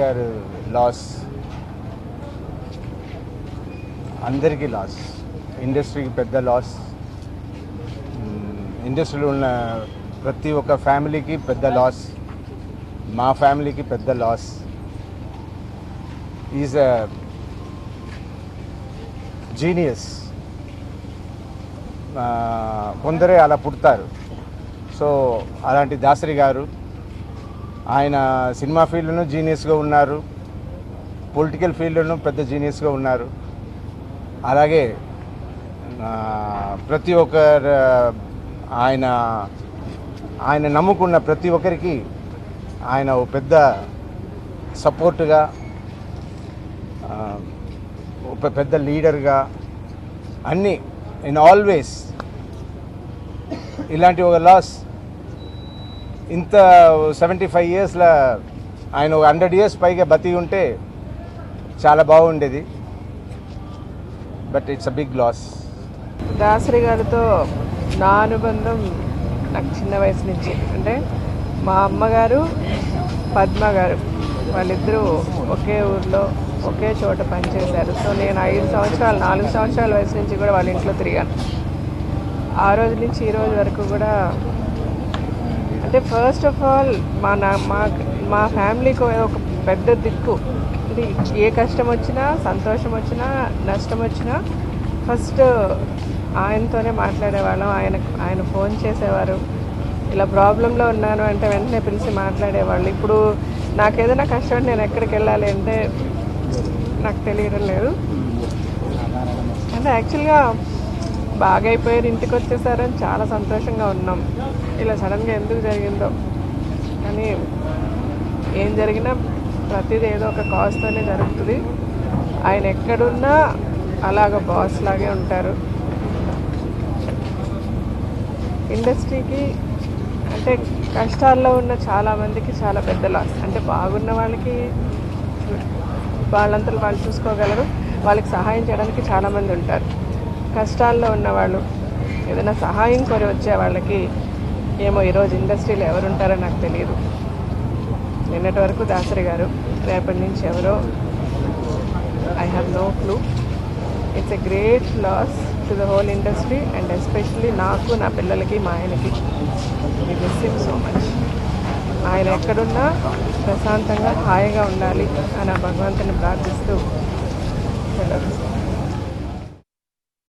గారు లాస్ అందరికీ లాస్, ఇండస్ట్రీకి పెద్ద లాస్, ఇండస్ట్రీలో ఉన్న ప్రతి ఒక్క ఫ్యామిలీకి పెద్ద లాస్, మా ఫ్యామిలీకి పెద్ద లాస్. Is a genius. కొందరే అలా పుడతారు. సో అలాంటి దాసరి గారు ఆయన సినిమా ఫీల్డ్లోనూ జీనియస్గా ఉన్నారు, పొలిటికల్ ఫీల్డ్లోనూ పెద్ద జీనియస్గా ఉన్నారు. అలాగే ప్రతి ఒక్కరు ఆయన నమ్ముకున్న ప్రతి ఒక్కరికి ఆయన ఒక పెద్ద సపోర్టుగా, ఒక పెద్ద లీడర్గా, అన్నీ ఇన్ ఆల్వేస్. ఇలాంటి ఒక లాస్ ఇంత 75 ఇయర్స్లో ఆయన 100 ఇయర్స్ పైగా బతికి ఉంటే చాలా బాగుండేది. But it's a big loss. Dasari గారితో నా అనుబంధం నాకు చిన్న వయసు నుంచి, అంటే మా అమ్మగారు పద్మ గారు వాళ్ళిద్దరూ ఒకే ఊర్లో ఒకే చోట పనిచేశారు. సో నేను 4 సంవత్సరాల వయసు నుంచి కూడా వాళ్ళ ఇంట్లో తిరిగాను. ఆ రోజు నుంచి ఈ రోజు వరకు కూడా, అంటే ఫస్ట్ ఆఫ్ ఆల్ మా ఫ్యామిలీకి ఒక పెద్ద దిక్కు. అంటే ఏ కష్టం వచ్చినా, సంతోషం వచ్చినా, నష్టం వచ్చినా ఫస్ట్ ఆయనతోనే మాట్లాడేవాళ్ళం. ఆయన ఫోన్ చేసేవారు. ఇలా ప్రాబ్లంలో ఉన్నాను అంటే వెంటనే పిలిచి మాట్లాడేవాళ్ళు. ఇప్పుడు నాకు ఏదైనా కష్టం నేను ఎక్కడికి వెళ్ళాలి అంటే నాకు తెలియడం లేదు. అంటే యాక్చువల్గా బాగా అయిపోయారు, ఇంటికి వచ్చేసారని చాలా సంతోషంగా ఉన్నాం. ఇలా సడన్గా ఎందుకు జరిగిందో కానీ ఏం జరిగినా ప్రతిదీ ఏదో ఒక కాజ్తోనే జరుగుతుంది. ఆయన ఎక్కడున్నా అలాగ బాస్ లాగే ఉంటారు. ఇండస్ట్రీకి అంటే కష్టాల్లో ఉన్న చాలామందికి చాలా పెద్ద లాస్. అంటే బాగున్న వాళ్ళకి వాళ్ళంతా వాళ్ళు చూసుకోగలరు, వాళ్ళకి సహాయం చేయడానికి చాలామంది ఉంటారు. కష్టాల్లో ఉన్నవాళ్ళు ఏదైనా సహాయం కోరి వచ్చే వాళ్ళకి ఏమో ఈరోజు ఇండస్ట్రీలో ఎవరుంటారో నాకు తెలియదు. నిన్నటి వరకు దాసరి గారు, రేపటి నుంచి ఎవరో I have no clue. It's a great loss to the whole industry and especially నాకు, నా పిల్లలకి, మా ఆయనకి. We miss him so much. ఆయన ఎక్కడున్నా ప్రశాంతంగా హాయిగా ఉండాలి అని ఆ భగవంతుని ప్రార్థిస్తూ